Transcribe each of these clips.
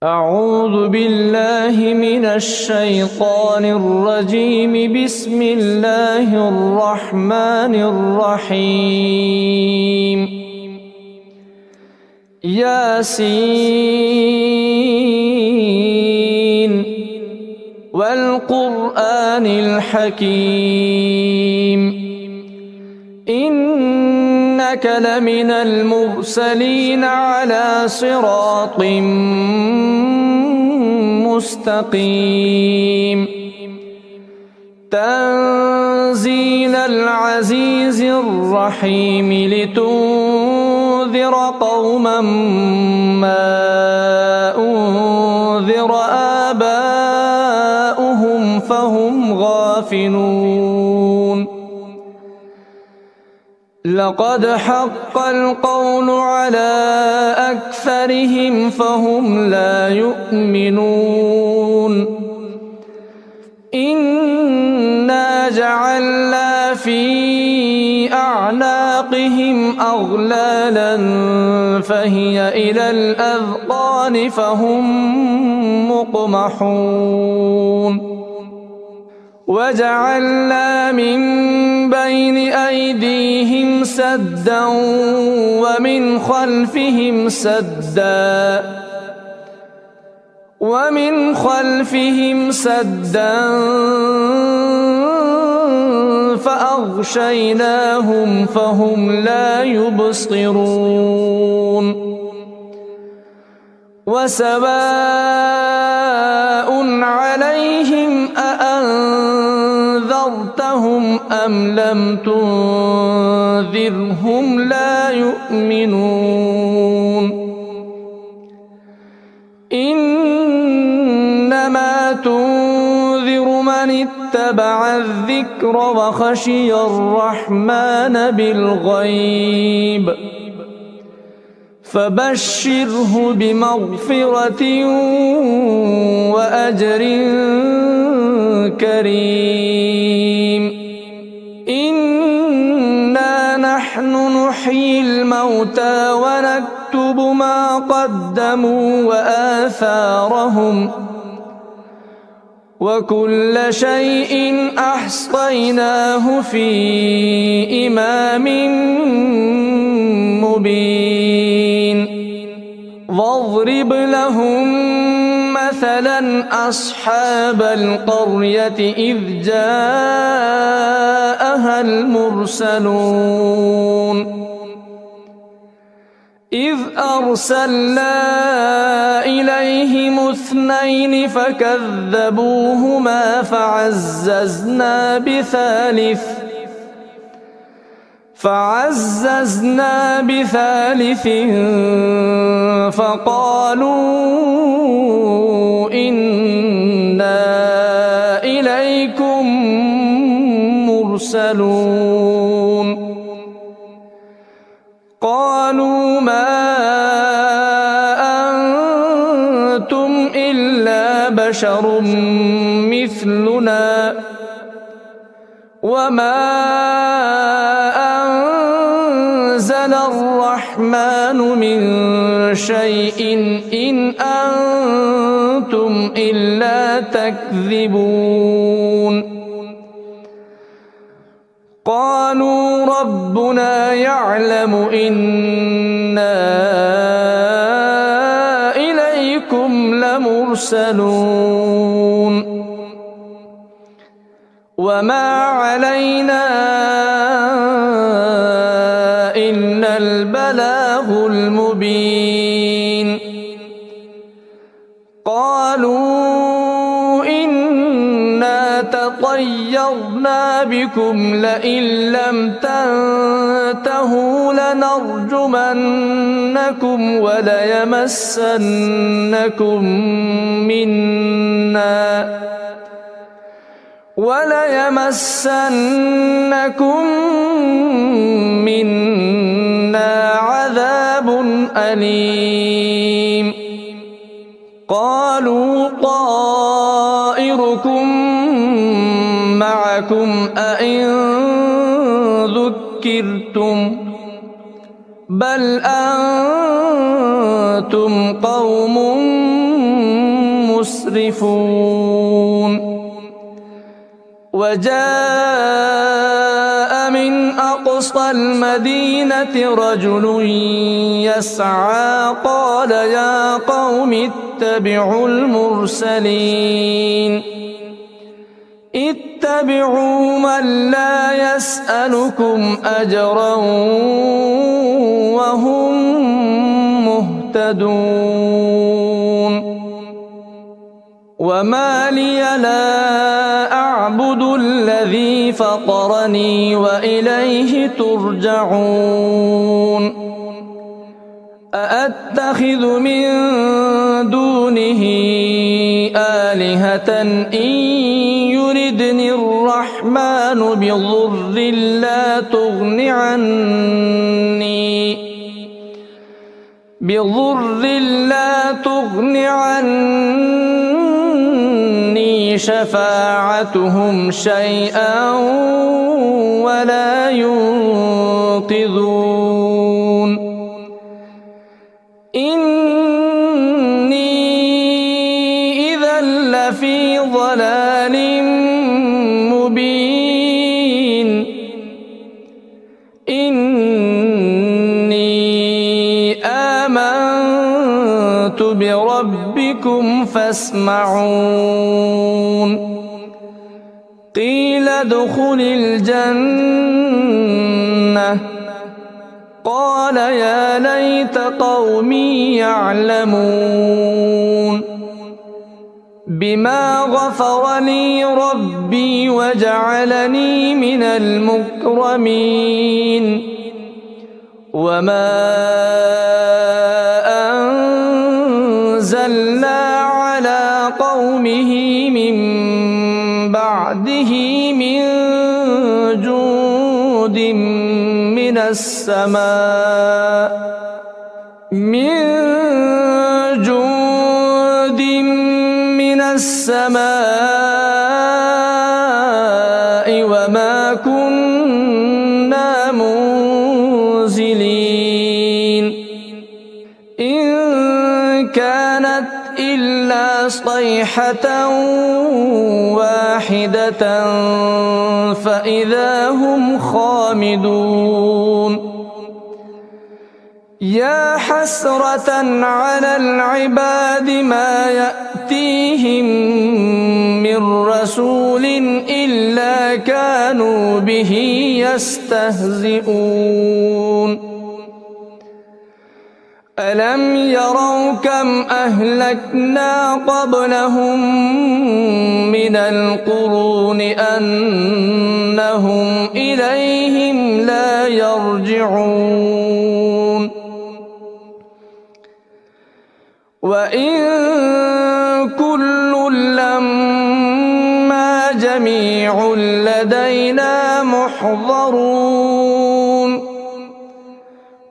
أعوذ بالله من الشيطان الرجيم. بسم الله الرحمن الرحيم. ياسين والقرآن الحكيم إنك لمن المرسلين على صراط مستقيم تنزيل العزيز الرحيم لتنذر قوما ما أنذر آباؤهم فهم غافلون لقد حق القول على أكثرهم فهم لا يؤمنون إنا جعلنا في أعناقهم أغلالا فهي إلى الأذقان فهم مقمحون وجعلنا من بين أيديهم سدا ومن خلفهم سدا فأغشيناهم فهم لا يبصرون وسواء عليهم أأنذرتهم أم لم تنذرهم لا يؤمنون إنما تنذر من اتبع الذكر وخشي الرحمن بالغيب فبشره بمغفرة وأجر كريم إنا نحن نحيي الموتى ونكتب ما قدموا وآثارهم وكل شيء أحصيناه في إمام مبين واضرب لهم مثلا أصحاب القرية إذ جاءها المرسلون إذ أرسلنا إليهم 2 فكذبوهما فعززنا بثالث فقالوا إنا إليكم مرسلون قالوا ما أنتم إلا بشر مثلنا وما أنزل الرحمن من شيء إن أنتم إلا تكذبون قالوا ربنا يعلم إنا إليكم لمرسلون وما علينا إلا البلاغ المبين قالوا إنا تطيرنا بكم لئن لم تنتهوا لنرجمنكم وليمسنكم منا عذاب أليم قالوا طائركم معكم أئن ذكرتم بل أنتم قوم مسرفون وجاء من أقصى المدينة رجل يسعى قال يا قوم اتبعوا المرسلين اتبعوا من لا يسألكم أجرا وهم مهتدون وما لي لا أعبد الذي فطرني وإليه ترجعون أأتخذ من دونه آلهة إن يردني الرحمن بضر لا تغن عني شفاعتهم شيئا ولا ينقذون إني إذا لفي ضلال مبين إني آمنت بربكم فاسمعون قيل ادخل الجنة قال يا ليت قومي يعلمون بما غفر لي ربي وجعلني من المكرمين وما أنزلنا على قومه من بعده من جود من السماء وما كنا منزلين إن كانت إلا صيحة واحدة فإذا هم خامدون يا حسرة على العباد ما يأتيهم من رسول إلا كانوا به يستهزئون ألم يروا كم أهلكنا قبلهم من القرون أنهم إليهم لا يرجعون وإن كل لما جميع لدينا محضرون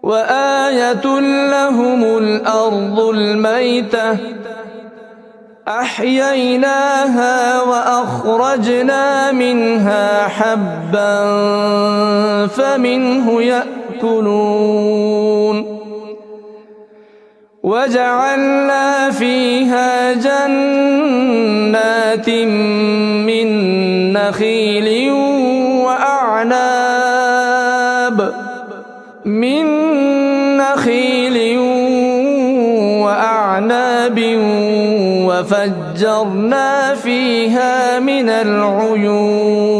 وآية لهم الأرض الميتة أحييناها وأخرجنا منها حبا فمنه يأكلون وجعلنا فيها جنات من نخيل وأعناب وفجرنا فيها من العيون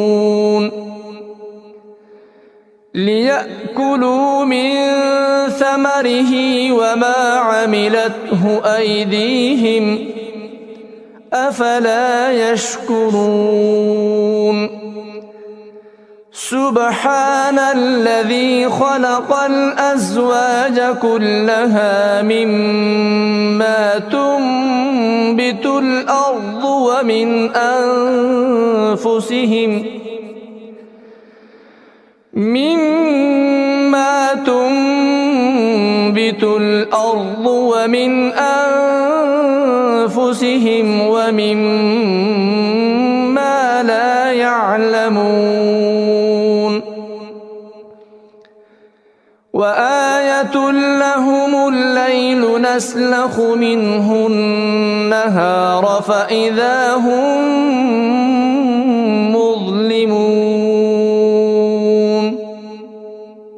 ليأكلوا من ثمره وما عملته أيديهم أفلا يشكرون سبحان الذي خلق الأزواج كلها مما تنبت الأرض ومن أنفسهم ومما لا يعلمون وآية لهم الليل يستسلخ منه النهار فإذا هم مظلمون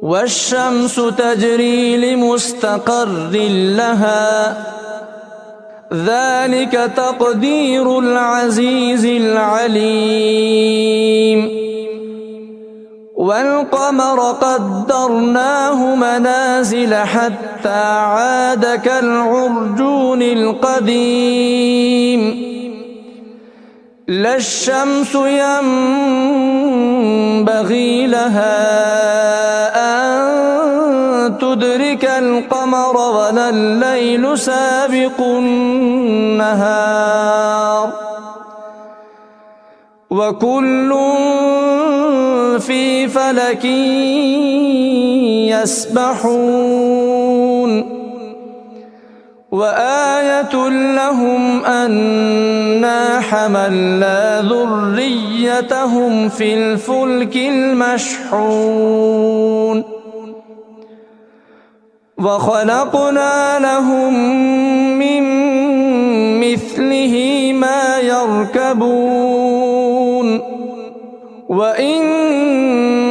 والشمس تجري لمستقر لها ذلك تقدير العزيز العليم والقمر قدرناه منازل حتى عاد كالعرجون القديم لا الشمس ينبغي لها أن تدرك القمر ولا الليل سابق النهار وكل في فلك يسبحون وآية لهم أنا حملنا ذريتهم في الفلك المشحون وخلقنا لهم من مثله ما يركبون وإن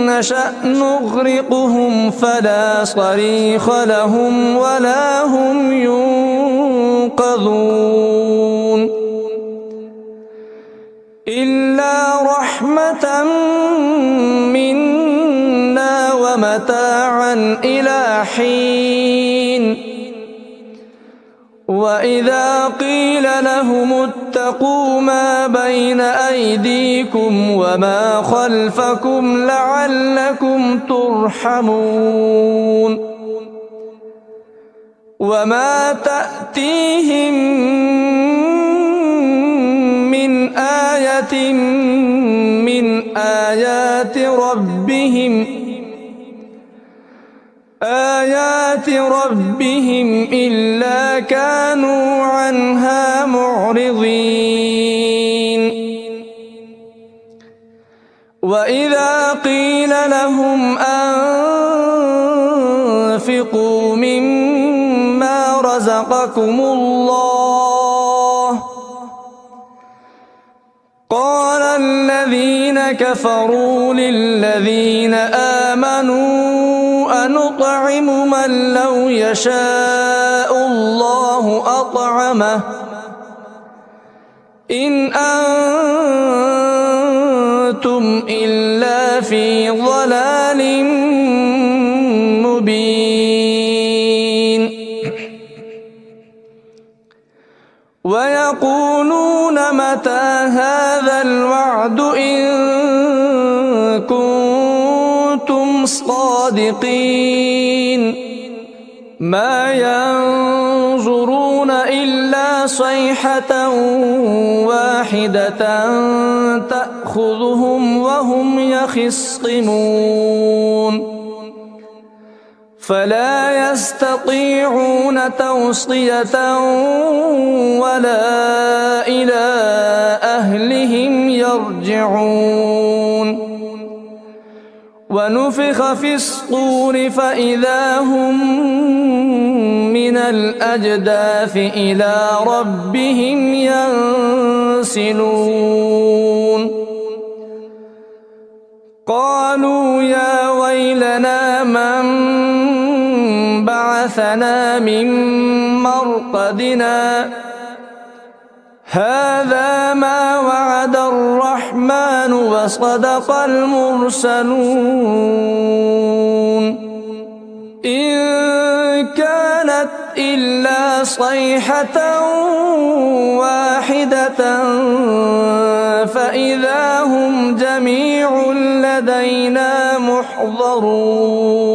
نشأ نغرقهم فلا صريخ لهم ولا هم ينقذون إلا رحمة منا ومتاعا إلى حين وإذا قيل لهم اتقوا ما بين أيديكم وما خلفكم لعلكم ترحمون وما تأتيهم من آية من آيات ربهم إلا كانوا عنها معرضين وإذا قيل لهم أنفقوا مما رزقكم الله قال الذين كفروا للذين آمنوا أنطعم من لو يشاء الله أطعمه إن أنتم إلا في ضلال مبين ويقولون متى هذا الوعد إن كنتم صادقين ما ينظرون إلا صيحة واحدة تأخذهم وهم يخصمون فلا يستطيعون توصية ولا إلى أهلهم يرجعون ونفخ في الصور فإذا هم من الأجداث إلى ربهم ينسلون قالوا يا ويلنا من بعثنا من مرقدنا هذا ما وعد الرحمن وصدق المرسلون إن كانت إلا صيحة واحدة فإذا هم جميع لدينا محضرون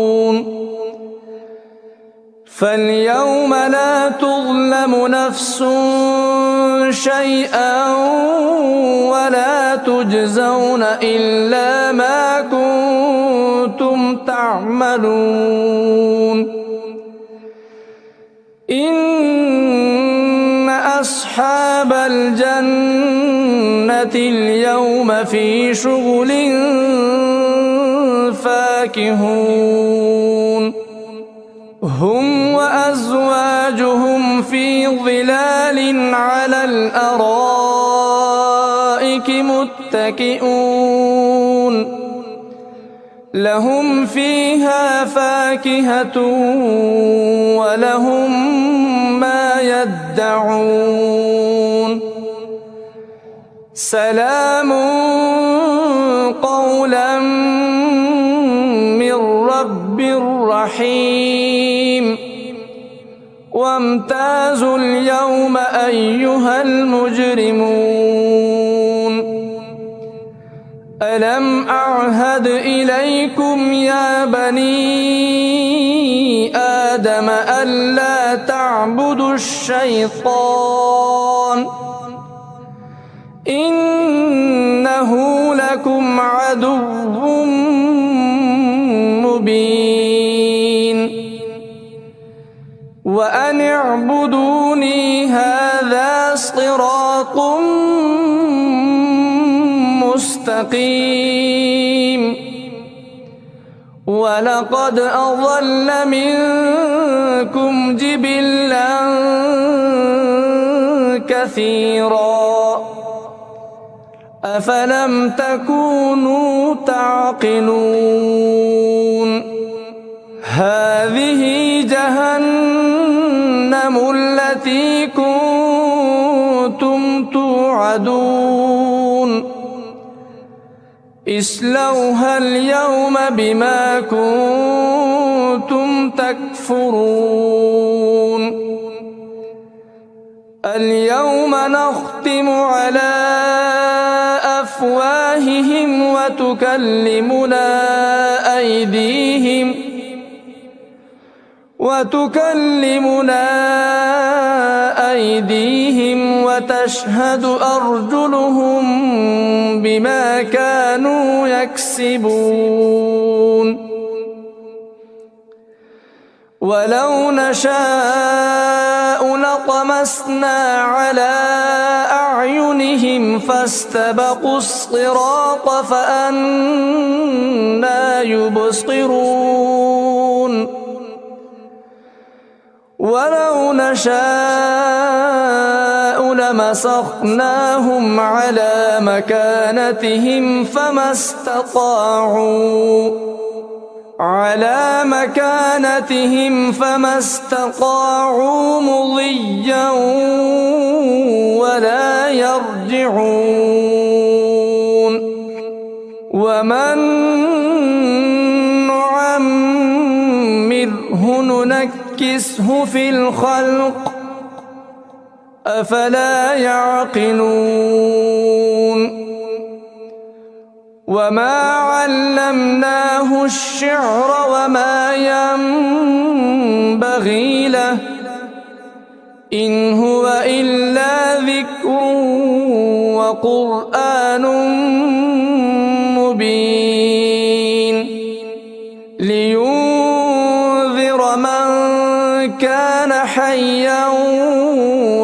فاليوم لا تظلم نفس شيئا ولا تجزون إلا ما كنتم تعملون إن أصحاب الجنة اليوم في شغل فاكهون هم وأزواجهم في ظلال على الأرائك متكئون لهم فيها فاكهة ولهم ما يدعون سلام قولا من رب رحيم وامتازوا اليوم أيها المجرمون ألم أعهد إليكم يا بني آدم ألا تعبدوا الشيطان إنه لكم عدو مبين وأن اعبدوني هذا صراط مستقيم ولقد أضل منكم جبلا كثيرا أفلم تكونوا تعقلون هذه جهنم التي كنتم توعدون اصلوها اليوم بما كنتم تكفرون اليوم نختم على أفواههم وتكلمنا أيديهم وتشهد أرجلهم بما كانوا يكسبون ولو نشاء لطمسنا على أعينهم فاستبقوا الصراط فأنى يبصرون ولو نشاء لمسخناهم على مكانتهم فما استطاعوا مضيا ولا يرجعون ومن نعمره ننكسه في الخلق أفلا يعقلون وما علمناه الشعر وما ينبغي له إن هو إلا ذكر وقرآن مبين لينذر من كان حيا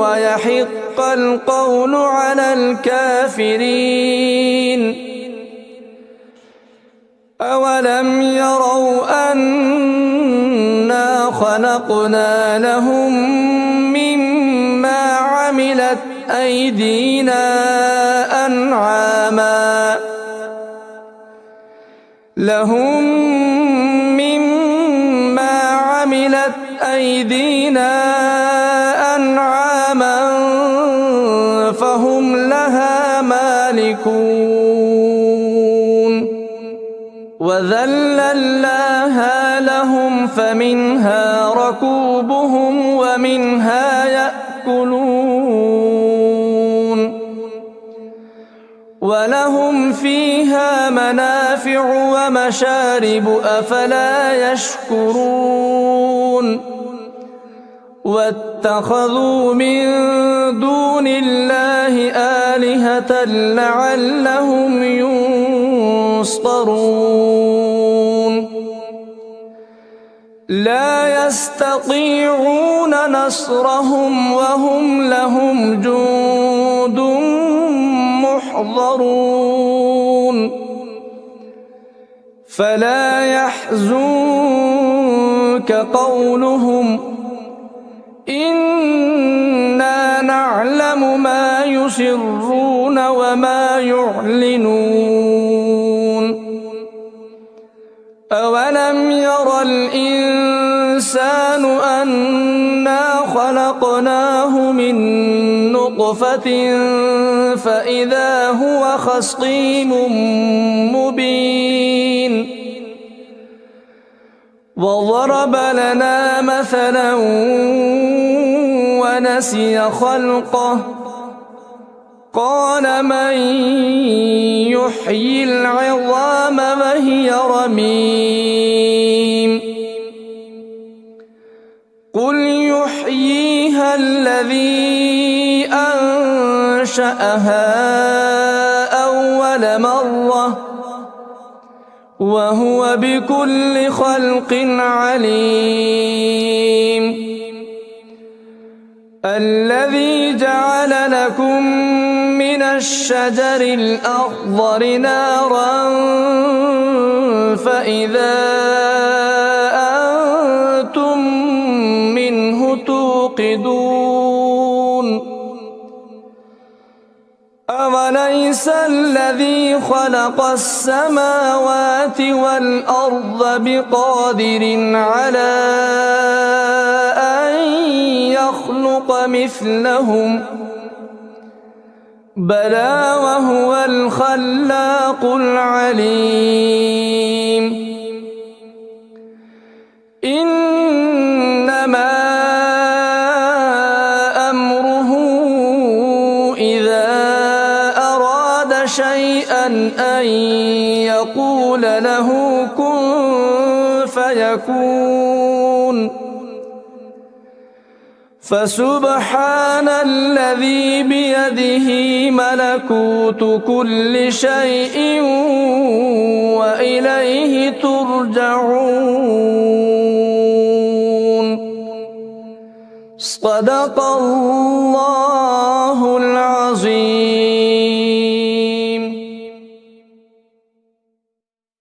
ويحق القول على الكافرين أولم يروا أنا خلقنا لهم مما عملت أيدينا أنعاما فهم لها مالكون وذللناها لهم فمنها ركوبهم ومنها يأكلون ولهم فيها منافع ومشارب أفلا يشكرون واتخذوا من دون الله آلهة لعلهم ينصرون لا يستطيعون نصرهم وهم لهم جند محضرون فلا يحزنك يحزنك قولهم إنا نعلم ما يسرون وما يعلنون أولم ير الإنسان أنا خلقناه من نطفة فإذا هو خصيم مبين وضرب لنا مثلا ونسي خلقه قال من يحيي العظام وهي رميم قل يحييها الذي أنشأها أول مرة وهو بكل خلق عليم الذي جعل لكم من الشجر الأخضر نارا فإذا أنتم منه توقدون أوليس الذي خلق السماوات والأرض بقادر على أن يخلق مثلهم بلى وهو الخلاق العليم إنما أمره إذا أراد شيئا أن يقول له كن فيكون فسبحان الذي بيده ملكوت كل شيء وإليه ترجعون صدق الله